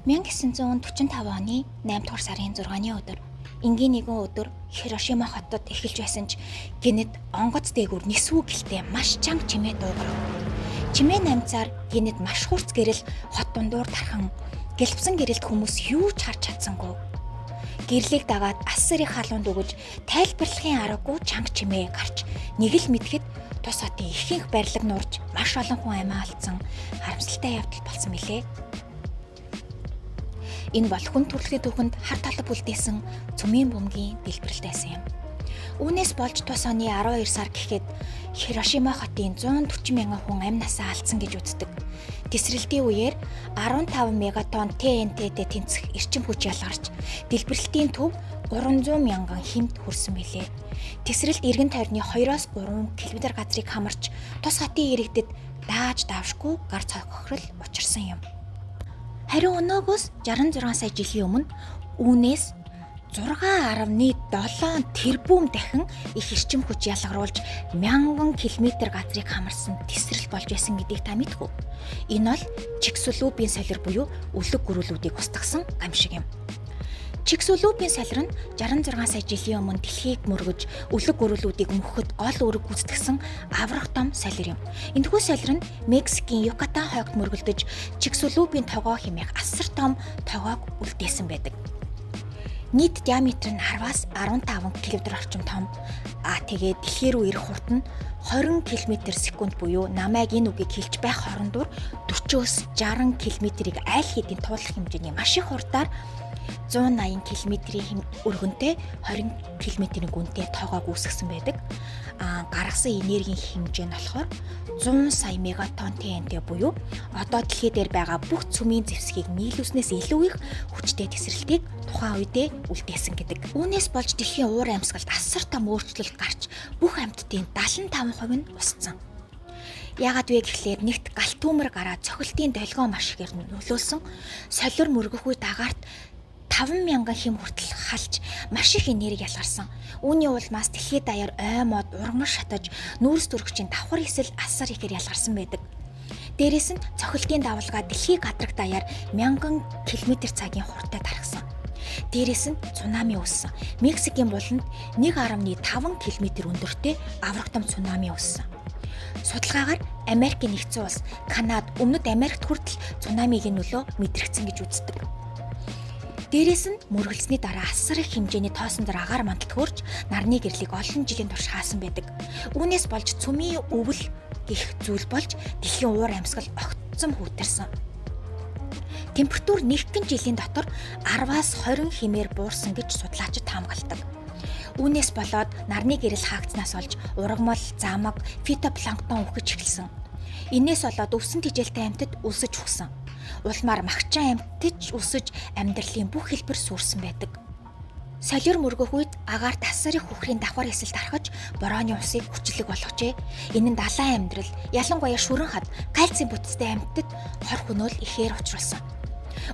1945 оны 8 дугаар сарын 6-ны өдөр энгийн нэгэн өдөр Хирошима хотод эхэлж байсан ч гинэд онгоц дээгүүр нисвүү гэлтэй маш чанга чимээ дуугарав. Чимээ намцаар гинэд маш хурц гэрэл хот дундуур тархан гэлбсэн гэрэлт хүмүүс юу ч харж чадсангүй. Гэрлийг дагаад ассарыг халуунд өгөж тайлбарлахын аргагүй чанга чимээ гарч нэг л мэдхэд тус хотын ихэнх барилга нурж маш олон хүн амиа алдсан харамсалтай явдал болсон билээ. Энэ бол хүн төрөлхий түүхэнд хар талб үлдээсэн цөмийн бөмбөгийн дэлбэрэлтэйсэн юм. Үүнээс болж тус оны 12 сар гэхэд Хирошима хотын 140 мянган хүн амь насаа алдсан гэж үздэг. Тесрэлтийн үеэр 15 мегатон ТНТ-д тэнцэх эрчим хүч ялгарч дэлбэрэлтийн төв 300 мянган хэмт хүрсэн билээ. Тесрэлт эргэн тойрны 2-3 км газрыг хамарч тус хотын иргэдэд дааж давшгүй гар цохирол учирсан юм. Харин өнөөгөөс 66 сая жилийн өмнө үүнээс 6.7 тэрбум дахин их эрчим хүч ялгаруулж мянган километр газрыг хамарсан тесрэлт болж байсан гэдгийг та мэдэх үү? Энэ бол Чиксулупын солир буюу өлөг гөрүүлүүдийг устгасан гам шиг юм. Чиксулупын солир нь 66 сая жилийн өмнө дэлхийг мөргөж өлөг гөрүүлүүдийг мөхөд гол үүрэг гүйцэтгсэн аврах том солир юм. Энэхүү солир нь Мексикийн Юкатан хойгт мөргөлдөж Чиксулупын тогоо хэмээх асар том тогоог үлдээсэн байдаг. Нийт диаметр нь 10-аас 15 км орчим том. Тэгээд дэлхий рүү ирэх хурд нь 20 км/сек буюу намайг энэ үгийг хэлж байх хорондоор 40-оос 60 км-ийг аль хэдийн туулах хэмжээний маш их хурдаар 180 км-ийн өргөнтэй 20 км-ийн гүнтэй тоогоог үүсгэсэн байдаг. Гаргасан энергийн хэмжээ нь болохоор 100 сая мегатон ТНТ буюу одоо дэлхий дээр байгаа бүх цөмийн зэвсгийг нийлүүлснээс илүү их хүчтэй тесрэлтийг тухайн үедээ үлдээсэн гэдэг. Үүнээс болж дэлхийн уур амьсгалд асар том өөрчлөлт гарч бүх амьтдын 75% нь усцсан. Яагаад вэ гэхлээр нэгт галт төмөр гараад цохилтын долгион маш ихээр нөлөөлсөн. Солир мөргөх үед агаарт 50000 хэм хүртэл халж маш их энерги ялгарсан. Үүний улмаас дэлхийд даяар ой мод ургамал шатаж нүүрс төрөгчийн давхар эсэл асар ихээр ялгарсан байдаг. Дээрээс нь цохилтын давалгаа дэлхийг гадрах даяар 1000 км/цагийн хурдтай тархсан. Дээрээс нь цунами үүссэн. Мексикийн буланд 1.5 км өндөртэй аврах том цунами үүссэн. Судалгаагаар Америкийн нэгдсэн улс, Канада, Өмнөд Америкт хүртэл цунамигийн нөлөө мэдрэгдсэн гэж үздэг. Дээрээс нь мөргөлсөний дараа асар их хэмжээний тоосон дор агаар мандалд хөрж нарны гэрлийг олон жилийн турш хаасан байдаг. Үүнээс болж цөмийн өвөл гэх зүйл болж дэлхийн уур амьсгал огтцом хүйтэрсэн. Температур нэгэн жилийн дотор 10-аас 20 хэмээр буурсан гэж судлаачид хамгаалдаг. Үүнээс болоод нарны гэрэл хаагдсанаас олж ургамал, замаг, фитопланктон үхэж эхэлсэн. Инээс болоод өвсөн тижээлтэй амьтад өлсөж үхсэн. Улмаар магчаан амьтад өсөж амьдралын бүх хэлбэр сүрсэн байдаг. Солир мөргөх үед агаарт асар их үхрийн давхар эсэл тархаж борооны усыг хүчлэг болгожээ. Энэ нь далайн амьдрал, ялангуяа шүрэн хад, кальцийн бүтцтэй амьтад хор хөнөөл ихээр учруулсан.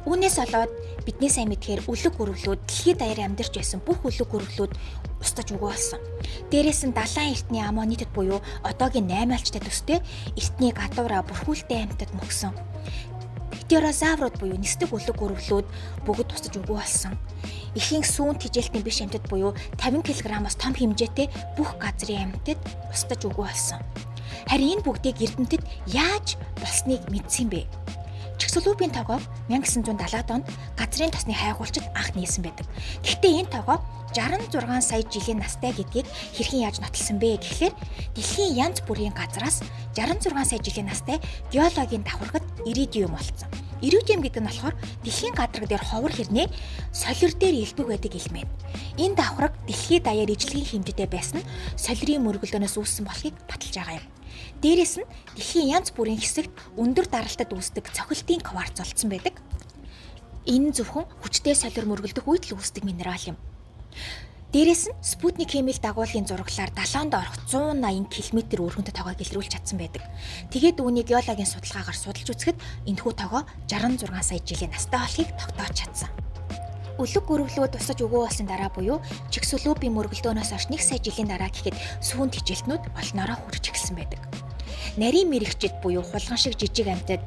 Үүнээс болоод бидний сайн мэдхээр өлөг гөрвлүүд дэлхийд даяар амьдарч байсан бүх өлөг гөрвлүүд устж өгөө болсон. Дээрээс нь далайн эртний аммонитд буюу одоогийн 8 альчтай төстэй эртний гадуура бүрхүүлтэй амьтад мөксөн. Птерозаврууд буюу нисдэг өлөг гөрвлүүд бүгд тусаж өгөө болсон. Ихэнх сүүн тижээлтийн биш амьтад буюу 50 кг-аас том хэмжээтэй бүх газрын амьтад устж өгөө болсон. Харин энэ бүгдийг эрдэмтэд яаж болсныг мэдсэн бэ? Чиксулупын тогоо 1970-ад онд газрын тосны хайгуулчид анх нээсэн байдаг. Гэхдээ энэ тогоо 66 сая жилийн настай гэдгийг хэрхэн яаж нотолсон бэ гэхлээр дэлхийн янз бүрийн газраас 66 сая жилийн настай геологийн давхаргад иридиум болсон. Иридиум гэдэг нь болохоор дэлхийн гадарга дээр ховор хэрнээ солир дээр илбэг байдаг элемент. Энэ давхарга дэлхийд даяар ижлэгийн хэмжээтэй байсан нь солирын мөргөлдөөнөөс үүссэн болохыг баталж байгаа юм. Дээрээс нь дэлхийн янз бүрийн хэсэгт өндөр даралтад үүсдэг цохилтын кварц олдсон байдаг. Энэ зөвхөн хүчтэй солир мөргөлдөх үед л үүсдэг минерал юм. Дээрээс нь Спутник хэмээл дагуулын зураглаар далайнд орох 180 км өргөнтэй тоогоо илрүүлж чадсан байдаг. Тэгээд үүнийг геологийн судалгаагаар судалж үзэхэд энэхүү тоогоо 66 сая жилийн настай болохыг тогтоож чадсан. Өлөг гөрвлүүд тусаж өгөө болсон дараа буюу Чиксулупын мөргөлдөөнөөс хойш 1 сая жилийн дараа гэхэд сүүн тижээлтнүүд олноороо хүрч эхэлсэн байдаг. Нарийн мэрэгчид буюу хулган шиг жижиг амьтад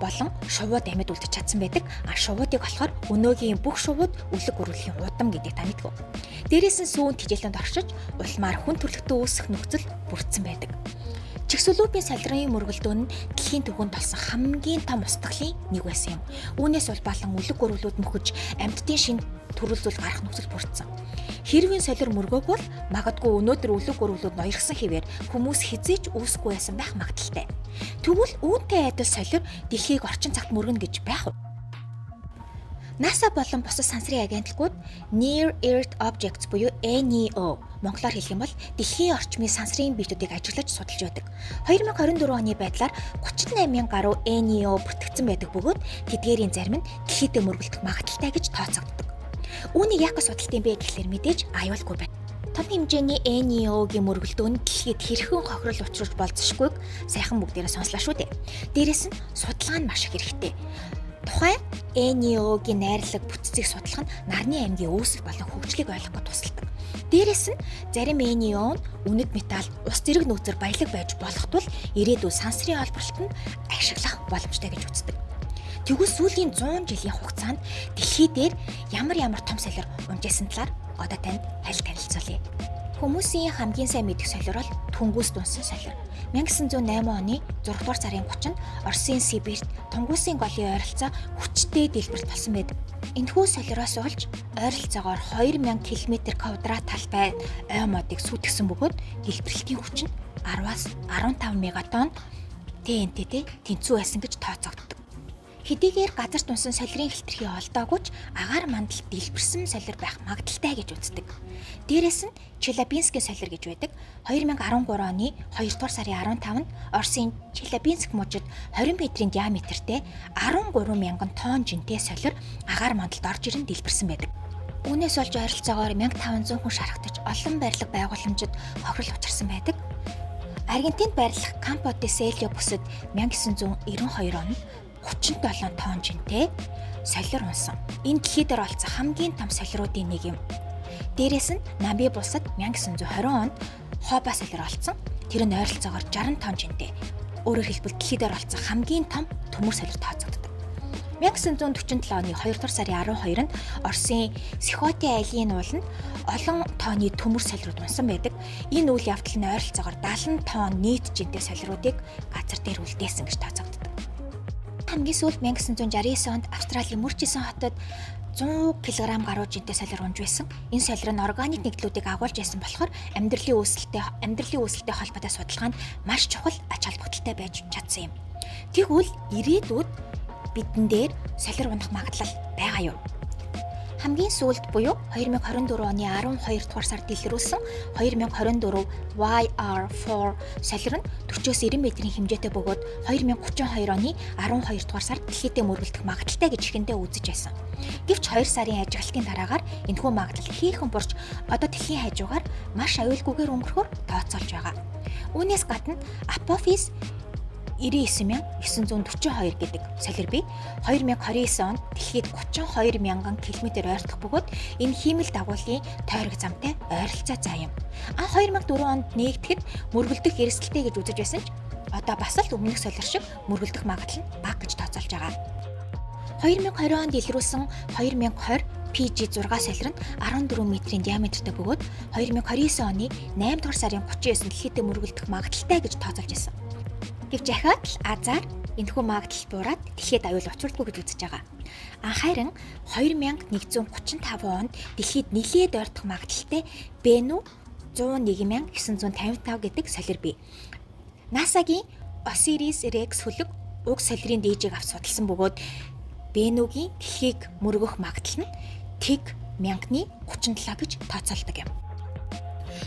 болон шувууд амьд үлдэж чадсан байдаг. Шувуудыг болохоор өнөөгийн бүх шувууд үлэг гөрвөлийн удам гэдэг та мэдгүй. Дээрээс нь сүүн тижээлэнд оршиж улмаар хүн төрөлхтөн үүсэх нөхцөл бүрдсэн байдаг. Чиксолупын солирын мөргөлдөөн нь дэлхийн түвшинд болсон хамгийн том устгалын нэг байсан юм. Үүнээс улбаалan үлэг гөрвлүүд мөхөж амьтдын шин төрөл зүйл гарах нөхцөл бүрдсэн. Хэрвээ солир мөргөөгүй бол магадгүй өнөөдөр үлэг гөрвлүүд ноёрхсон хэвээр хүмүүс хизээч үүсэхгүй байсан байх магадaltaй. Тэгвэл үүнтэй адил солир дэлхийг орчин цагт мөргөнө гэж байх уу? NASA болон бусад сансрын агентлагууд Near Earth Objects буюу NEO монголоор хэлэх юм бол дэлхийн орчмын сансрын биетүүдийг ажиглаж судалж байдаг. 2024 оны байдлаар 38,000 гаруй NEO бүртгэгдсэн байдаг бөгөөд тэдгээрийн зарим нь дэлхийдээ мөргөлдөх магадaltaй гэж тооцогддог. Үүнийг яг судалт юм бэ гэхлээр мэдээж аюулгүй байна. Том хэмжээний NEO-гийн мөргөлдөөн дэлхийд хэрхэн хохирол учруулж болзошгүйг сайхан бүгдээрээ сонслоо шүү дээ. Дээрээс нь судалгаа нь маш их хэрэгтэй. Тухайн NEO-гийн найрлаг бүтцийг судлах нь нарны аймгийн үүсэл болон хөгжлийг ойлгоход тусалдаг. Дээрээс нь зарим NEO нь үнэт металл, ус зэрэг нөөцөөр баялаг байж болох тул ирээдүйн сансрын олборлолтод ашиглах боломжтой гэж үздэг. Тэгвэл сүүлийн 100 жилийн хугацаанд дэлхий дээр ямар том солир унжсэн талаар одоо танд танилцуулъя. Хүмүүсийн хамгийн сайн мэдэх солир бол Түнгүүс дунсан солир. 1908 оны 6 дугаар сарын 30-нд Оросын Сибирт Тунгуусын голын ойролцоо хүчтэй дэлбэрэлт болсон байдаг. Энэхүү солироос болж ойролцоогоор 2000 км² талбай ой модыг сүйтгэсэн бөгөөд дэлбэрэлтийн хүч нь 10-аас 15 мегатон TNT-тэй тэнцүү байсан гэж тооцогддог. Хэдийгээр газар дунсан солирын хэлтэрхий олдоогүй ч агаар мандалд дэлбэрсэн солир байх магадaltaй гэж үздэг. Дээрээс нь Челябинскийн солир гэж байдаг. 2013 оны 2 дугаар сарын 15-нд Оросын Челябинск мужид 20 метрийн диаметртэй 13,000 тонн жинтэй солир агаар мандалд орж ирэн дэлбэрсэн байдаг. Үүнээс болж ойролцоогоор 1500 хүн шархтаж олон барилга байгууламжид хохирол учирсан байдаг. Аргентинд байрлах Кампо де Селио бүсэд 1992 онд 37 тонн жинтэй солир унсан. Энэ дэлхий дээр олцсон хамгийн том солируудын нэг юм. Дээрээс нь Намиб улсад 1920 онд Хоба солир олцсон. Тэр нь ойролцоогоор 60 тонн жинтэй. Өөрөөр хэлбэл дэлхий дээр олцсон хамгийн том төмөр солир тооцогддог. 1947 оны 2 дугаар сарын 12-нд Оросын Сихоти айлын ууланд олон тонны төмөр солирууд унсан байдаг. Энэ үйл явдал нь ойролцоогоор 70 тонн нийт жинтэй солируудыг газар дээр үлдээсэн гэж тооцогддог. Хамгийн сүүлд 1969 онд Австралийн Мөрчисөн хотод 100 кг гаруй жинтэй солир унж байсан. Энэ солир нь органик нэгдлүүдийг агуулж байсан болохоор амьдралын үүсэлтэй холбоотой судалгаанд маш чухал ач холбогдолтой байж чадсан юм. Тэгвэл ирээдүйд бидэн дээр солир унах магадлал байгаа юу? Хамгийн сүүлд буюу 2024 оны 12 дугаар сард дэлгэрүүлсэн 2024 YR4 солир нь 40-90 метрийн хэмжээтэй бөгөөд 2032 оны 12 дугаар сард дэлхийдээ мөргөлдөх магадaltaй гэж ихэндээ үзэж байсан. Гэвч 2 сарын ажиглалтын дараагаар энэхүү магадлал хийхэн бурж одоо дэлхийн хажуугаар маш аюулгүйгээр өнгөрөхөөр тооцоолж байгаа. Үүнээс гадна Апофис 99,942 гэдэг солир бий 2029 онд дэлхийд 32,000 км ойртох бөгөөд энэ хиймэл дагуулын тойрог замтай ойролцоо заа юм. 2004 онд нэгдэхэд мөргөлдөх эрсдэлтэй гэж үзэж байсан ч одоо бас л өмнөх солир шиг мөргөлдөх магадлал нь бага гэж тооцоолж байгаа. 2020 онд илрүүлсэн 2020 PG6 солир нь 14 метрийн диаметртэй бөгөөд 2029 оны 8 дугаар сарын 39-нд дэлхийдээ мөргөлдөх магадлалтай гэж тооцоолж байсан. Гэвч ахаад л азар энэхүү магадлал буураад дэлхийд аюул учруулдаггүй гэж үзэж байгаа. Харин 2135 онд дэлхийд нэлээд ойртох магадлалтай Bennu 101955 гэдэг солир бий. NASA-гийн Osiris-Rex хөлөг уг солирын дээжийг авч судалсан бөгөөд Bennu-гийн дэлхийг мөргөх магадлал нь тэг 1037 гэж тооцоолдог юм.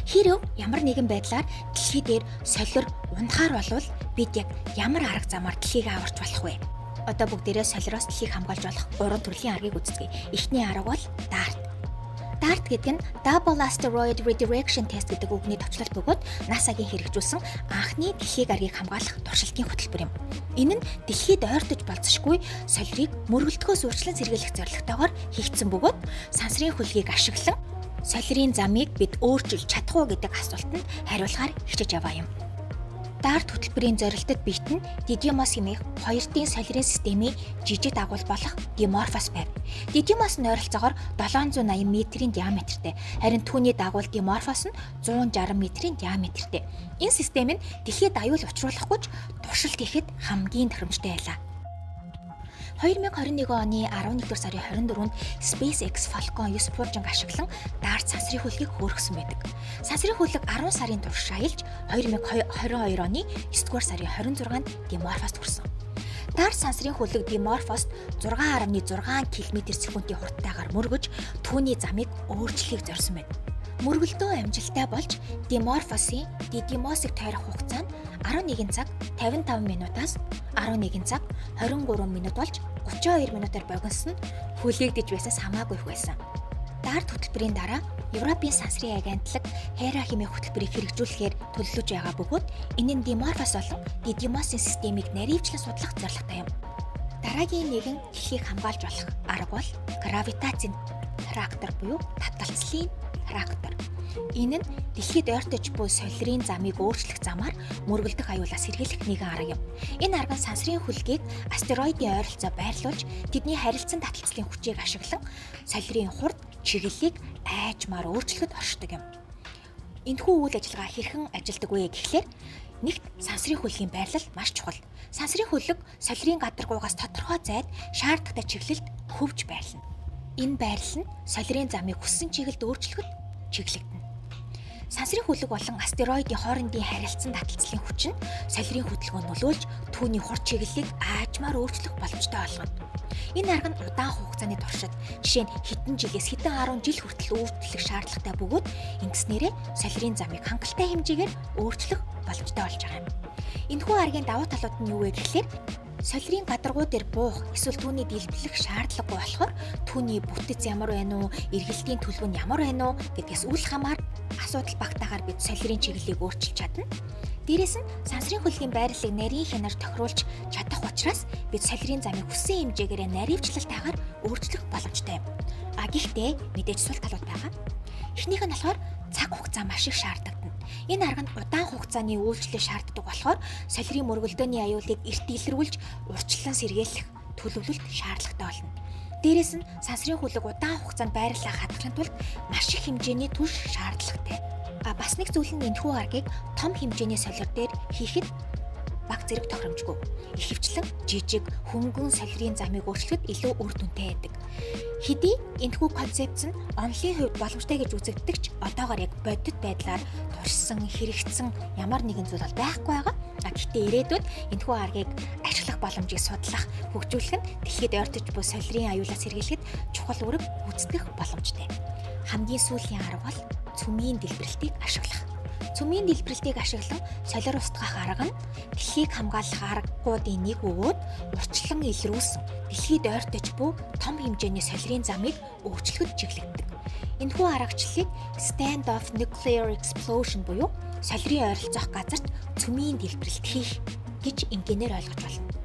Хэрв ямар нэгэн байдлаар дэлхий дээр солир унахаар болвол бид яг ямар арга замаар дэлхийг аварч болох вэ? Одоо бүгдээрээ солироос дэлхийг хамгаалж болох 3 төрлийн аргыг үздэг. Эхний арга бол DART. DART гэдэг нь Double Asteroid Redirection Test гэдэг үгний товчлолт бөгөөд NASA-гийн хэрэгжүүлсэн анхны дэлхийг аргийг хамгаалах туршилтын хөтөлбөр юм. Энэ нь дэлхийд ойртож болзошгүй солирыг мөргөлдөхөөс үржлэн сэргийлэх зорилготойгоор хийгдсэн бөгөөд сансрын хөлгийг ашиглан солирын замыг бид өөрчилж чадах уу гэдэг асуултанд хариулахаар хичээж яваа юм. Даарт хөтөлбөрийн зорилтод биетэн Didymos хэмээх 2D солирын системийн жижиг дагуул болох Dimorphos байв. Didymos нь ойролцоогоор 780 метрийн диаметртэй, харин түүний дагуул Dimorphos нь 160 метрийн диаметртэй. Энэ систем нь дэлхийд аюул учруулахгүй ч туршилт хийхэд хамгийн тохиромжтой байлаа. 2021 оны 11-р сарын 24-нд SpaceX Falcon 9 пуужинг ашиглан Даарт сансрын хөлгийг хөөргсөн байдаг. Сансрын хөлөг 10 сарын турш аялж 2022 оны 9-р сарын 26-нд Dimorphost хүрсэн. Даарт сансрын хөлөг Dimorphost 6.6 км/с-ийн хурдтайгаар мөргөж түүний замыг өөрчлөхийг зорьсон байна. Мөргөлдөө амжилттай болж Dimorphos-ийн Didymos-ыг тойрох хугацаа нь 11 цаг 55 минутаас 11 цаг 23 минут болж 32 минутаар богиносон нь хүлээгдэж байснаас хамаагүй их байсан. Даарт хөтөлбөрийн дараа Европын сансрын агентлаг Hera хэмээх хөтөлбөрийг хэрэгжүүлэхээр төлөвлөж байгаа бөгөөд энэ нь Dimorphos болон Didymos-ийн системийг наривчлан судлах зорилготой юм. Дараагийн нэгэн дэлхийг хамгаалж болох арга бол гравитацийн реактор буюу татгалцлын реактор. Энэ нь дэлхийд ойртож буй солирын замыг өөрчлөх замаар мөргөлдөх аюулаас сэргийлэх нэгэн арга юм. Энэ арга нь сансрын хөлгийг астероидын ойролцоо байрлуулж тэдний харилцан таталцлын хүчийг ашиглан солирын хурд чиглэлийг айжмаар өөрчлөхөд оршдог юм. Энэхүү үйл ажиллагаа хэрхэн ажилдаг вэ гэхлээр нэгт сансрын хөлгийн байрлал маш чухал. Сансрын хөлөг солирын гадаргуугаас тодорхой зайд шаардлагатай чиглэлд хөвж байрлана. Энэ байрлал нь солирын замыг хүссэн чиглэлд өөрчлөхөд чиглэгдэнэ. Сансрын хөлөг болон астероидын хоорондын харилцан таталцлын хүч нь солирын хөдөлгөөнд нөлөөлж түүний хурд чиглэлийг аажмаар өөрчлөх боломжтой болгоно. Энэ арга нь удаан хугацааны туршид, жишээ нь хэдэн жилээс хэдэн 10 жил хүртэл өөрчлөх шаардлагатай бөгөөд ингэснээрээ солирын замыг хангалттай хэмжээгээр өөрчлөх боломжтой болж байгаа юм. Энэхүү аргын давуу талууд нь юу вэ гэхлээр солирын гадаргуу дээр буух эсвэл түүний дэлбэлэх шаардлагагүй болохоор түүний бүтэц ямар байна уу, эргэлтийн төлөв нь ямар байна уу гэдгээс үл хамаар асуудал багтаагаар бид солирын чиглэлийг өөрчилж чадна. Дээрээс нь сансрын хөлгийн байрлалыг нарийн хянаар тохируулж чадах учраас бид солирын замыг хүссэн хэмжээгээр наривчлалтайгаар өөрчлөх боломжтой юм. Гэхдээ мэдээж сул талууд байгаа. Эхнийх нь болохоор цаг хугацаа маш их шаарддаг. Энэ арга нь удаан хугацааны үйлчлэл шаарддаг болохоор солирын мөргөлдөөний аюулыг эрт илрүүлж урьдчилан сэргийлэх төлөвлөлт шаардлагатай болно. Дээрээс нь сансрын хөлөг удаан хугацаанд байрлалаа хадгалахын тулд маш их хэмжээний түлш шаардлагатай. Бас нэг зүйл нь энэхүү аргыг том хэмжээний солир дээр хийхэд баг зэрэг тохиромжгүй. Ихэвчлэн жижиг, хөнгөн солирын замыг өөрчлөхөд илүү үр дүнтэй байдаг. Хэдий энэхүү концепц нь онлын хувьд боломжтой гэж үзэгддэг ч одоогоор яг бодит байдлаар туршсан, хэрэгцсэн ямар нэгэн зүйл бол байхгүй байгаа. Гэхдээ ирээдүйд энэхүү аргыг ашиглах боломжийг судлах, хөгжүүлэх нь дэлхийд ойртож буй солирын аюулаас сэргийлэхэд чухал үүрэг гүйцэтгэх боломжтой. Хамгийн сүүлийн арга бол цөмийн дэлбэрэлтийг ашиглах. Цөмийн дэлбэрэлтийг ашиглан солир устгах арга нь дэлхийг хамгаалах аргуудын нэг бөгөөд урьдчилан илрүүлсэн дэлхийд ойртож буй том хэмжээний солирын замыг өөрчлөхөд чиглэгддэг. Энэхүү аргачлалыг stand-off nuclear explosion буюу солирын ойролцоох газарт цөмийн дэлбэрэлт хийх гэж энгийнээр ойлгож байна.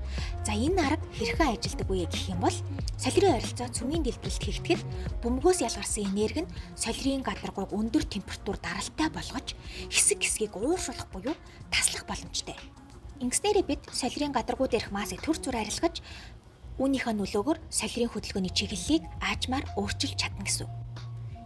За энэ арга хэрхэн ажилдаг вэ гэх юм бол солирын ойролцоо цөмийн дэлбэрэлт хийгдэхэд бөмбөгөөс ялгарсан энерги нь солирын гадаргууг өндөр температур даралтай болгож хэсэг хэсгийг ууршуулах буюу таслах боломжтой. Ингэснээрээ бид солирын гадаргуу дээрх массыг төр зүр арилгаж үүнийхээ нөлөөгөөр солирын хөдөлгөөний чиглэлийг аажмаар өөрчилж чадна гэсэн үг.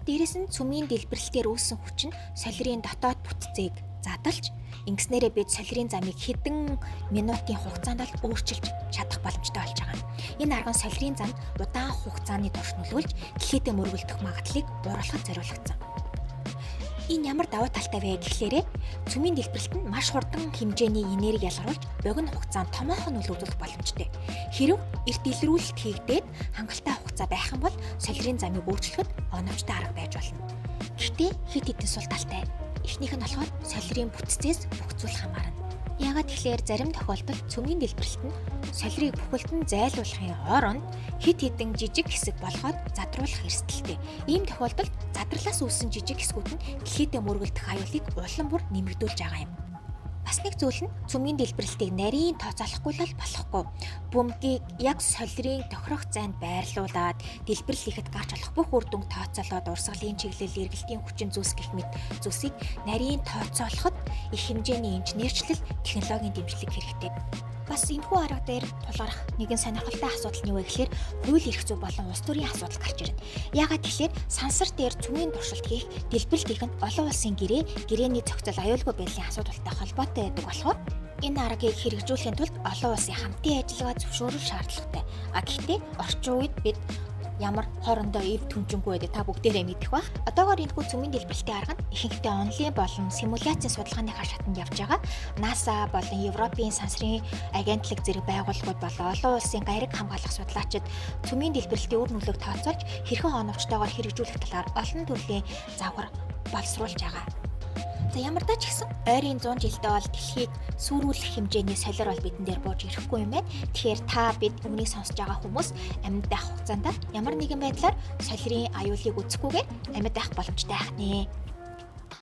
Дээрээс нь цөмийн дэлбэрэлтээр үүссэн хүч нь солирын дотоод бүтцийг задалж ингэснээрээ бид солирын замыг хэдэн минутын хугацаанд л өөрчилж чадах боломжтой болж байгаа. Энэ арга нь солирын замд удаан хугацааны турш нөлөөлж дэлхийдээ мөргөлдөх магадлалыг бууруулахад зориулагдсан. Энэ ямар давуу талтай вэ гэхлээрээ цөмийн дэлбэрэлт нь маш хурдан хэмжээний энерги ялгаруулж богино хугацаанд томоохон үйл үзүүлэх боломжтой. Хэрэв эрт илрүүлэлт хийгдээд хангалттай хугацаа байх юм бол солирын замыг өөрчлөхөд оновчтой арга байж болно. Гэхдээ хэд хэдэн сул талтай. Эхнийх нь болохоор солирын бүтцээс бүх зүйл хамаарна. Яагаад тэгэхээр зарим тохиолдолд цөмийн дэлбэрэлт нь солирыг бүхэлдэн зайлуулахын оронд хэд хэдэн жижиг хэсэг болгоод задруулах эрсдэлтэй. Ийм тохиолдолд задралаас үүссэн жижиг хэсгүүд нь дэлхийдээ мөргөлдөх аюулыг улам бүр нэмэгдүүлж байгаа юм. Бас нэг зүйл нь цөмийн дэлбэрэлтийг нарийн тооцоолохгүй л болохгүй. Бөмбөгийг яг солирын тохирох зайд байрлуулад дэлбэрэл хийхэд гарч болох бүх үр дүнг тооцоолоод урсгалын чиглэл, эргэлтийн хүчин зүйлс гэх мэт зүйлсийг нарийн тооцоолоход их хэмжээний инженерчлэл, технологийн дэмжлэг хэрэгтэй. Бас энэхүү арга дээр тулгарх нэгэн сонирхолтой асуудал нь юу вэ гэхээр хууль эрх зүй болон улс төрийн асуудал гарч ирнэ. Яагаад тэгэхээр сансар дээр цөмийн туршилт хийх, дэлбэрэлт хийх нь олон улсын гэрээний зохицол аюулгүй байдлын асуудалтай холбоотой байдаг болохоор энэ аргыг хэрэгжүүлэхийн тулд олон улсын хамтын ажиллагаа зөвшөөрөх шаардлагатай. Гэхдээ орчин үед бид ямар хоорондоо эв түнжингүй байдаг та бүгдээрээ мэдэх ба. Одоогоор энэхүү цөмийн дэлбэрэлтийн арга нь ихэнхдээ онлайн болон симуляцийн судалгааныхаа шатанд явж байгаа. NASA болон Европын сансрын агентлаг зэрэг байгууллагууд болон олон улсын гариг хамгаалах судлаачид цөмийн дэлбэрэлтийн үр нөлөөг тооцоолж хэрхэн оновчтойгоор хэрэгжүүлэх талаар олон төрлийн загвар боловсруулж байгаа. За ямар ч гэсэн ойрын 100 жилдээ бол дэлхийг сүрүүлэх хэмжээний солир бол бидэн дээр бууж ирэхгүй юм байна. Тэгэхээр та бид өмнөний сонсож байгаа хүмүүс амьд байх хугацаанд ямар нэгэн байдлаар солирын аюулыг үзэхгүйгээр амьд байх боломжтой байх нэ.